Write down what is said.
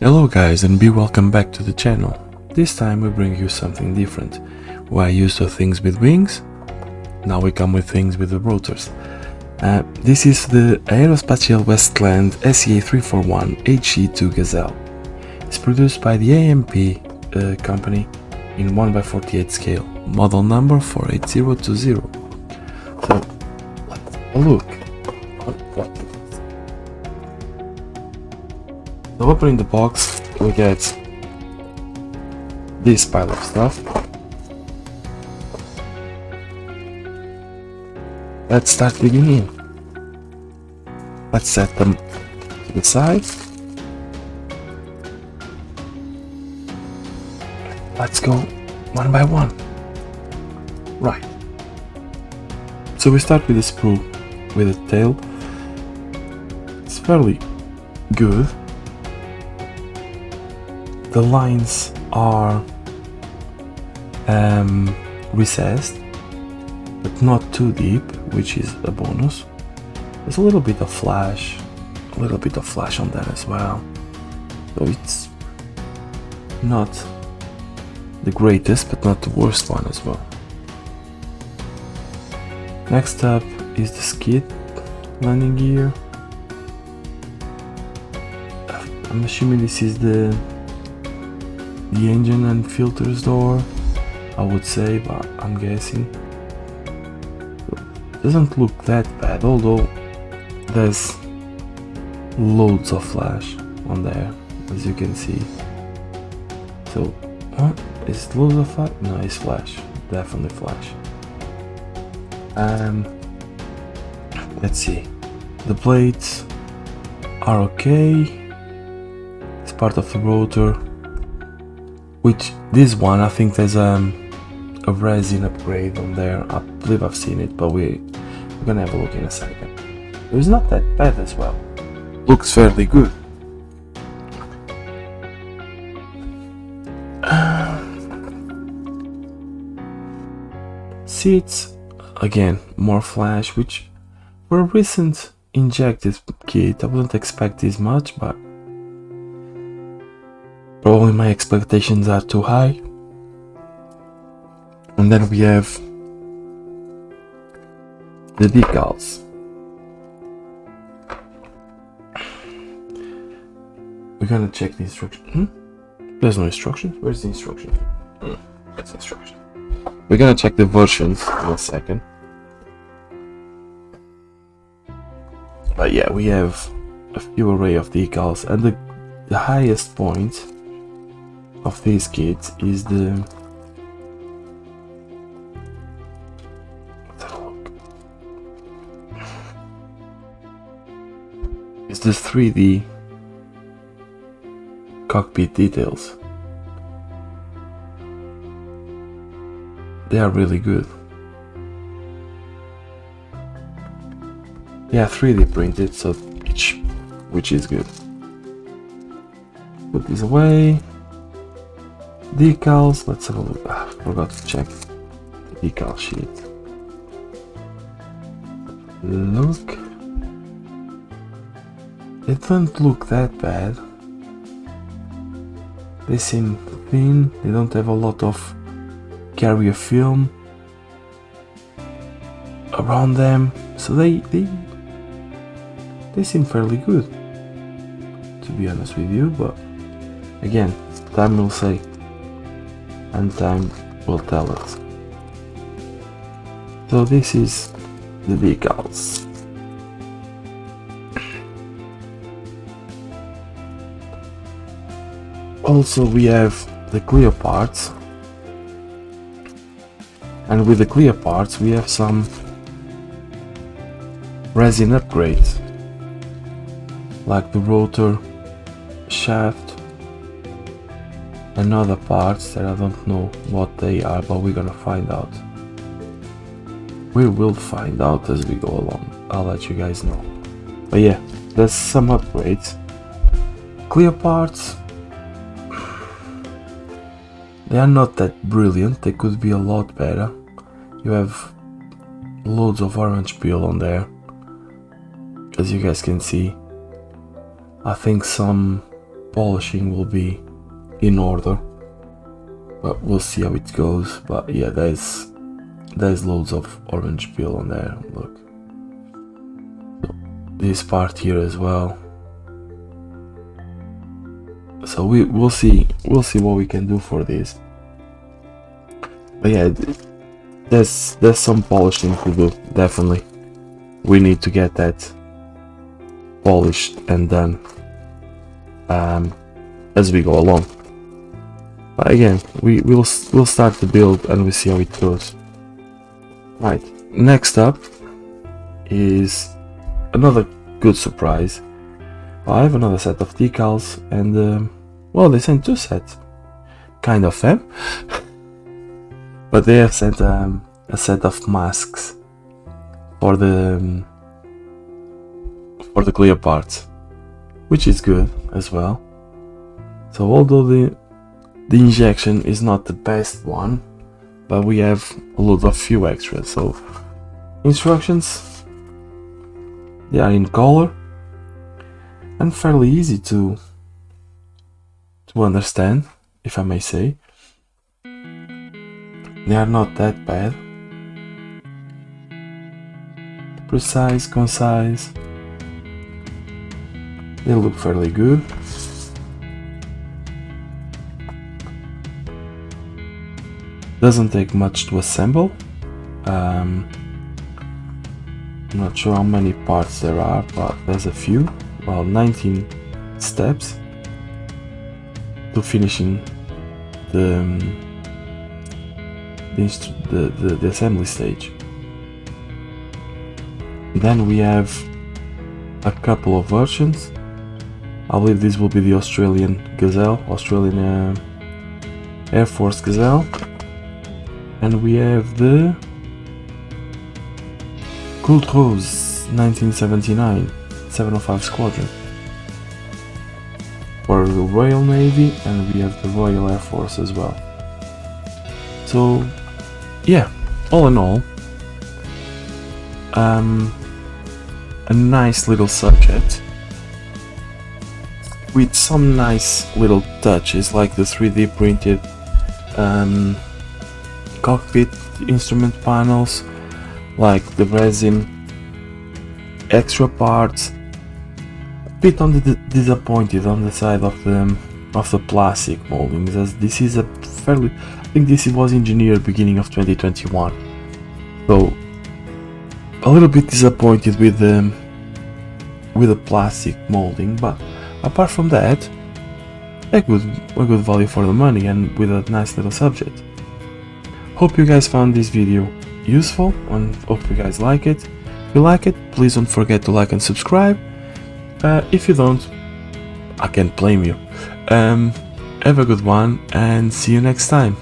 Hello guys, and be welcome back to the channel. This time we bring you something different. We're used to things with wings, now we come with things with the rotors. This is the Aerospatiale and Westland SA.341 HT.2 Gazelle. It's produced by the AMP company in 1/48 scale, model number 48020. So let's have a look. So opening the box, we get this pile of stuff. Let's start digging in. Let's set them to the side. Let's go one by one. Right. So we start with the sprue with the tail. It's fairly good. The lines are recessed, but not too deep, which is a bonus. There's a little bit of flash on that as well. So it's not the greatest, but not the worst one as well. Next up is the skid landing gear. I'm assuming this is the engine and filters door, I would say, but I'm guessing. Doesn't look that bad, although there's loads of flash on there, as you can see. So, what? Is it loads of flash? No, it's flash, definitely flash. Let's see. The blades are okay. It's part of the rotor. Which this one, I think there's a resin upgrade on there. I believe I've seen it, but we're gonna have a look in a second. It was not that bad as well. Looks fairly good. Seats, again, more flash, which for a recent injected kit, I wouldn't expect this much, but probably my expectations are too high. And then we have the decals. We're gonna check the instruction. There's no instruction. Where's the instruction? That's the instruction. We're gonna check the versions in a second. But yeah, we have a few array of decals, and the highest point of these kits is the it's the 3D cockpit details. They are really good. They are 3D printed, so which is good. Put this away. Decals, let's have a look. Forgot to check the decal sheet. Look. They don't look that bad. They seem thin, they don't have a lot of carrier film around them, so they seem fairly good, to be honest with you, but again, time will say, and time will tell us. So this is the decals. Also we have the clear parts, and with the clear parts we have some resin upgrades, like the rotor shaft and other parts that I don't know what they are, but we're gonna find out. We will find out as we go along. I'll let you guys know. But yeah, there's some upgrades. Clear parts, they are not that brilliant, they could be a lot better. You have loads of orange peel on there, as you guys can see. I think some polishing will be in order, but we'll see how it goes. But yeah, there's loads of orange peel on there. Look, so this part here as well. So we'll see what we can do for this. But yeah, there's some polishing to do. Definitely, we need to get that polished and done as we go along. But again, we'll start the build and we'll see how it goes. Right, next up is another good surprise. I have another set of decals, and well, they sent 2 sets, kind of them. But they have sent a set of masks for the clear parts, which is good as well. So although the injection is not the best one, but we have a lot of few extras. So instructions, they are in color and fairly easy to understand, if I may say. They are not that bad. Precise, concise. They look fairly good. Doesn't take much to assemble. I'm not sure how many parts there are, but there's a few. Well, 19 steps to finishing the assembly stage. Then we have a couple of versions. I believe this will be the Australian Gazelle, Australian Air Force Gazelle, and we have the Gold Rose 1979 705 Squadron for the Royal Navy, and we have the Royal Air Force as well. So yeah, all in all, a nice little subject with some nice little touches, like the 3D printed cockpit instrument panels, like the resin, extra parts. A bit on the disappointed on the side of the plastic moldings, as this is a fairly, I think this was engineered beginning of 2021, so a little bit disappointed with the plastic molding. But apart from that, a good value for the money and with a nice little subject. Hope you guys found this video useful and hope you guys like it. If you like it, please don't forget to like and subscribe. If you don't, I can't blame you. Have a good one and see you next time.